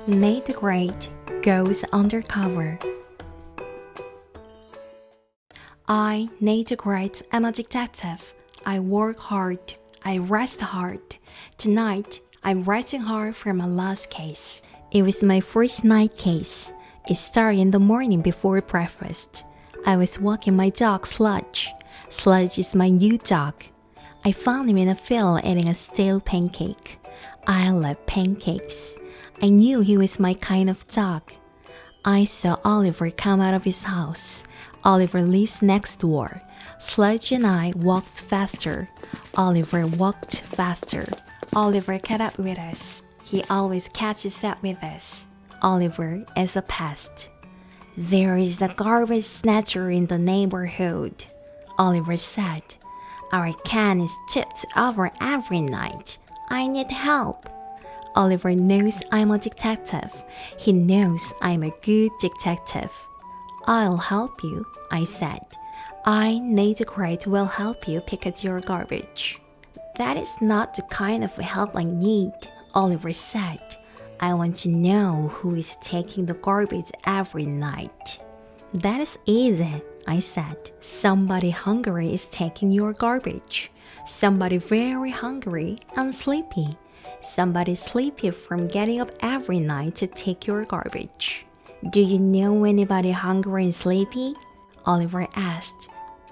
Nate Great goes undercover. I, Nate Great, am a detective. I work hard. I rest hard. Tonight, I'm resting hard for my last case. It was my first night case. It started in the morning before breakfast. I was walking my dog Sludge. Sludge is my new dog. I found him in a field eating a stale pancake. I love pancakes. I knew he was my kind of dog. I saw Oliver come out of his house. Oliver lives next door. Sludge and I walked faster. Oliver walked faster. Oliver caught up with us. He always catches up with us. Oliver is a pest. There is a garbage snatcher in the neighborhood, Oliver said. Our can is tipped over every night. I need help. Oliver knows I'm a detective. He knows I'm a good detective. I'll help you, I said. I, Nate Great, will help you pick up your garbage. That is not the kind of help I need, Oliver said. I want to know who is taking the garbage every night. That is easy, I said. Somebody hungry is taking your garbage. Somebody very hungry and sleepy. Somebody sleepy from getting up every night to take your garbage. Do you know anybody hungry and sleepy? Oliver asked.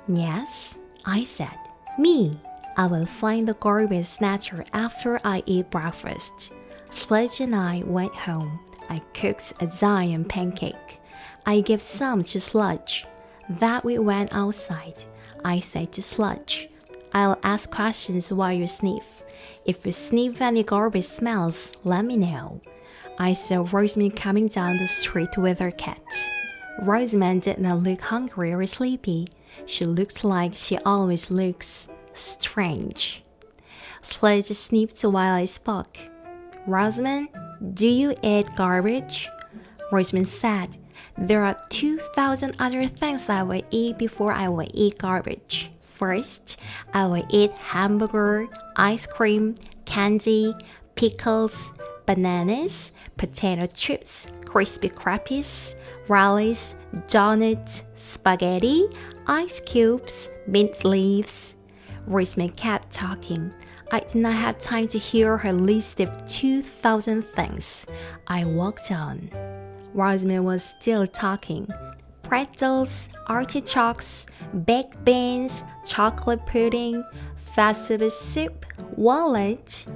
Yes, I said. Me. I will find the garbage snatcher after I eat breakfast. Sludge and I went home. I cooked a giant pancake. I gave some to Sludge. Then we went outside. I said to Sludge, I'll ask questions while you sniff. If you sniff any garbage smells, let me know. I saw Rosamond coming down the street with her cat. Rosamond did not look hungry or sleepy. She looked like she always looks strange. Sludge sniffed while I spoke. Rosamond, do you eat garbage? Rosamond said, there are 2,000 other things I will eat before I will eat garbage. First, I will eat hamburger, ice cream, candy, pickles, bananas, potato chips, crispy crappies, rallies, donuts, spaghetti, ice cubes, mint leaves. Rosamond kept talking. I did not have time to hear her list of 2,000 things. I walked on. Rosamond was still talking. Pretzels, artichokes, baked beans, chocolate pudding, vegetable soup, wallet.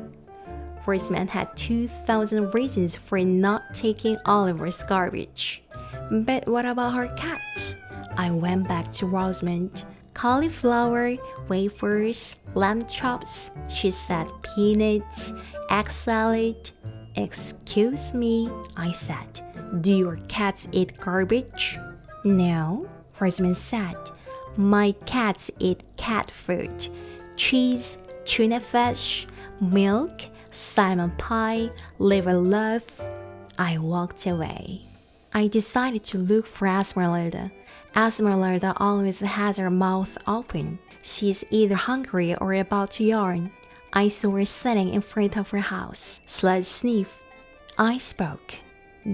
Rosamond had 2,000 reasons for not taking Oliver's garbage. But what about her cat? I went back to Rosamond. Cauliflower, wafers, lamb chops, she said peanuts, egg salad. Excuse me, I said. Do your cats eat garbage? No, Rosamond said. My cats eat cat food. Cheese, tuna fish, milk, salmon pie, liver loaf. I walked away. I decided to look for Esmeralda. Esmeralda always has her mouth open. She is either hungry or about to yawn. I saw her sitting in front of her house. Sludge sniffed. I spoke.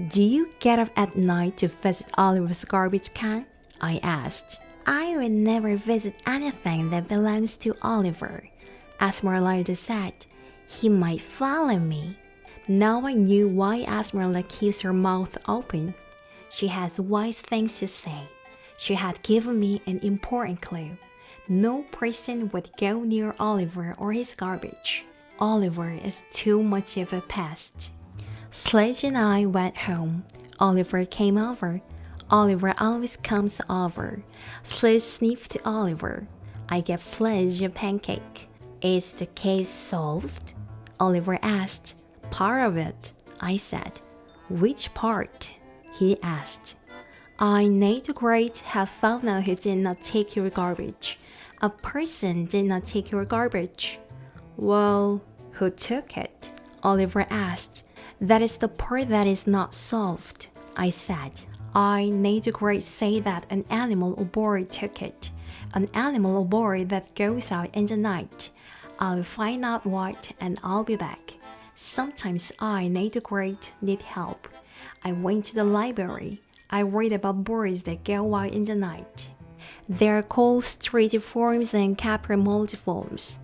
Do you get up at night to visit Oliver's garbage can? I asked. I would never visit anything that belongs to Oliver, Esmeralda said. He might follow me. Now I knew why Esmeralda keeps her mouth open. She has wise things to say. She had given me an important clue. No person would go near Oliver or his garbage. Oliver is too much of a pest. Sludge and I went home. Oliver came over. Oliver always comes over. Sludge sniffed Oliver. I gave Sludge a pancake. Is the case solved? Oliver asked. Part of it, I said. Which part? He asked. I, Nate Great, have found out who did not take your garbage. A person did not take your garbage. Well, who took it? Oliver asked. That is the part that is not solved, I said. I, Nate Great, say that an animal or bird took it. An animal or bird that goes out in the night. I'll find out what and I'll be back. Sometimes I, Neither Great, need help. I went to the library. I read about birds that go out in the night. They are called stratiforms and caprimultiforms.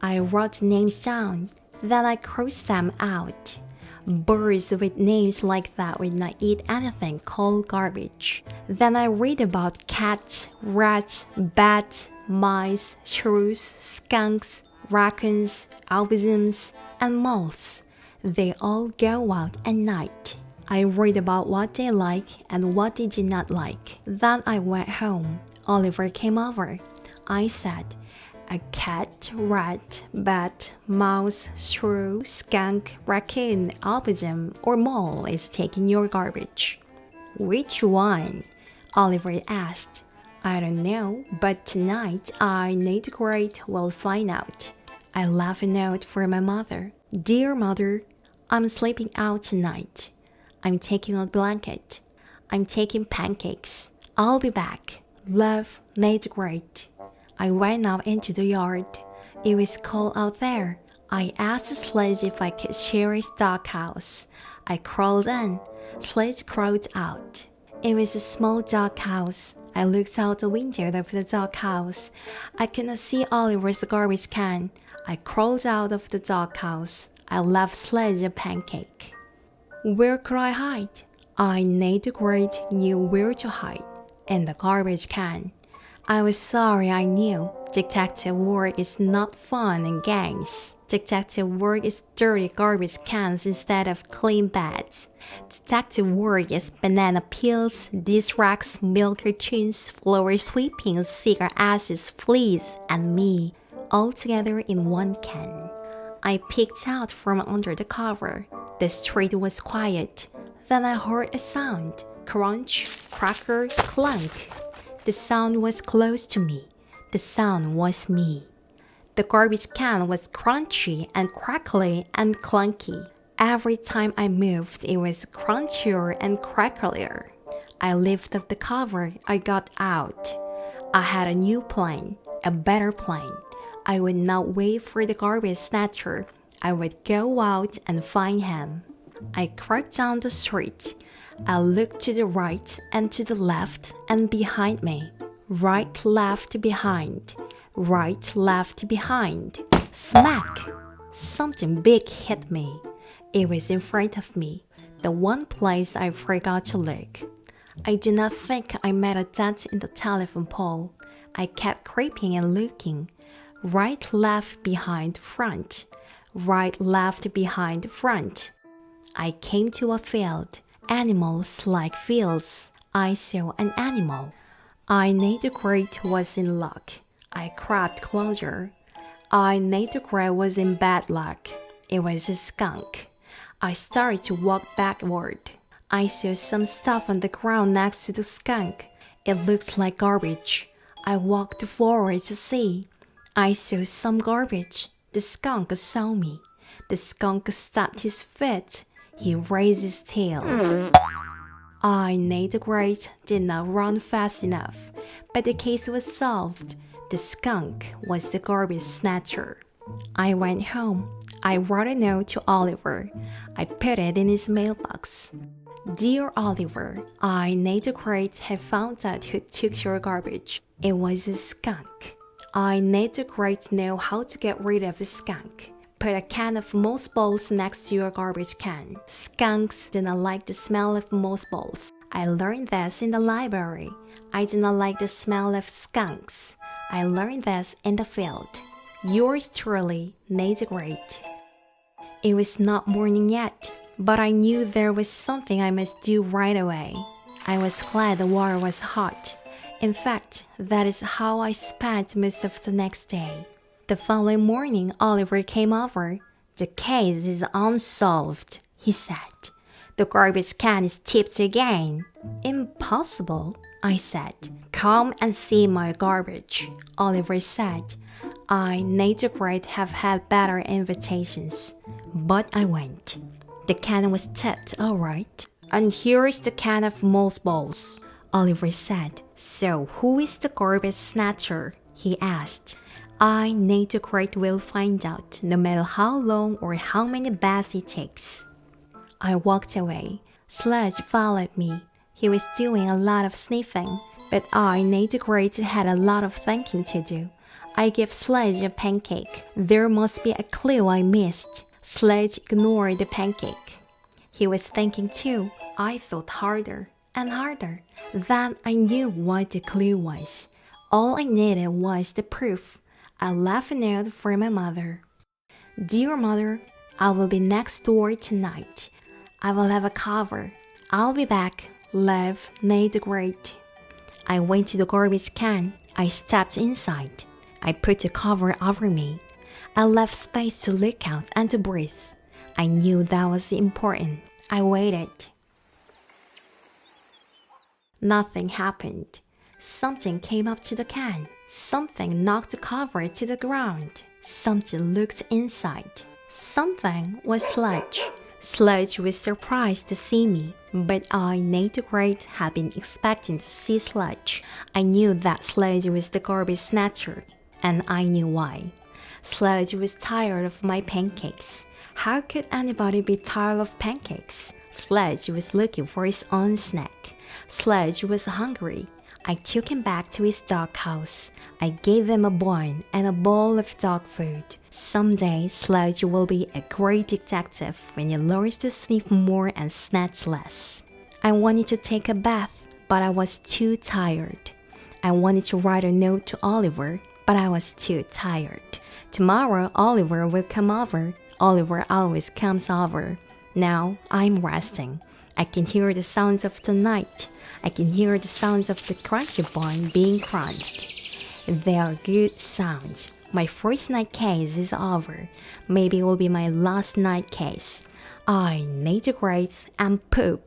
I wrote names down, then I crossed them out. Birds with names like that would not eat anything called garbage. Then I read about cats, rats, bats, mice, shrews, skunks, raccoons, albizons, and moles. They all go out at night. I read about what they like and what they do not like. Then I went home. Oliver came over. I said, a cat, rat, bat, mouse, shrew, skunk, raccoon, albizon, or mole is taking your garbage. Which one? Oliver asked. I don't know, but tonight I, Neither Great, will find out. I left a note for my mother. Dear mother, I'm sleeping out tonight. I'm taking a blanket. I'm taking pancakes. I'll be back. Love, Neither Great. I went out into the yard. It was cold out there. I asked Sledge if I could share his doghouse. I crawled in. Sledge crawled out. It was a small doghouse. I looked out the window of the doghouse. I could not see Oliver's garbage can. I crawled out of the doghouse. I left Sledge a pancake. Where could I hide? I, Neither Great, knew where to hide. In the garbage can. I was sorry I knew. Detective work is not fun and games. Detective work is dirty garbage cans instead of clean beds. Detective work is banana peels, dish racks, milk cartons, floor sweepings, cigar ashes, fleas, and me, all together in one can. I peeked out from under the cover. The street was quiet. Then I heard a sound. Crunch, cracker, clunk. The sound was close to me. The sound was me. The garbage can was crunchy and crackly and clunky. Every time I moved, it was crunchier and cracklier. I lifted the cover. I got out. I had a new plan, a better plan. I would not wait for the garbage snatcher. I would go out and find him. I crept down the street. I looked to the right and to the left and behind me. Right, left, behind. Right, left, behind. Smack! Something big hit me. It was in front of me, the one place I forgot to look. I do not think I made a dent in the telephone pole. I kept creeping and looking. Right, left, behind, front. Right, left, behind, front. I came to a field. Animals like fields. I saw an animal. I, Neither Great, was in luck. I crept closer. I, Neither Great, was in bad luck. It was a skunk. I started to walk backward. I saw some stuff on the ground next to the skunk. It looked like garbage. I walked forward to see. I saw some garbage. The skunk saw me. The skunk stamped his foot. He raised his tail. I, Neither Great, did not run fast enough, but the case was solved. The skunk was the garbage snatcher. I went home. I wrote a note to Oliver. I put it in his mailbox. Dear Oliver, I, Neither Great, have found out who took your garbage. It was a skunk. I, Neither Great, know how to get rid of a skunk. Put a can of mothballs next to your garbage can. Skunks do not like the smell of mothballs. I learned this in the library. I do not like the smell of skunks. I learned this in the field. Yours truly, Neither Great. It was not morning yet, but I knew there was something I must do right away. I was glad the water was hot. In fact, that is how I spent most of the next day. The following morning, Oliver came over. The case is unsolved, he said. The garbage can is tipped again. Impossible, I said. Come and see my garbage, Oliver said. I, Neither Great, have had better invitations. But I went. The can was tipped, all right. And here is the can of mothballs, Oliver said. So who is the garbage snatcher? He asked. I, Nate will find out, no matter how long or how many baths it takes. I walked away. Sledge followed me. He was doing a lot of sniffing, but I, Nate had a lot of thinking to do. I gave Sledge a pancake. There must be a clue I missed. Sledge ignored the pancake. He was thinking too. I thought harder and harder. Then I knew what the clue was. All I needed was the proof. I left a note for my mother. Dear mother, I will be next door tonight. I will have a cover. I'll be back. Love, Nate the Great. I went to the garbage can. I stepped inside. I put the cover over me. I left space to look out and to breathe. I knew that was important. I waited. Nothing happened. Something came up to the can. Something knocked the cover to the ground. Something looked inside. Something was Sledge. Sledge was surprised to see me, but I, Nate the Great, had been expecting to see Sledge. I knew that Sledge was the garbage snatcher, and I knew why. Sledge was tired of my pancakes. How could anybody be tired of pancakes? Sledge was looking for his own snack. Sledge was hungry. I took him back to his doghouse. I gave him a bone and a bowl of dog food. Someday, Sledge will be a great detective when he learns to sniff more and snatch less. I wanted to take a bath, but I was too tired. I wanted to write a note to Oliver, but I was too tired. Tomorrow, Oliver will come over. Oliver always comes over. Now, I'm resting. I can hear the sounds of the night. I can hear the sounds of the crunchy bun being crunched. They are good sounds. My first night case is over. Maybe it will be my last night case. I, Nate the Great, am poop.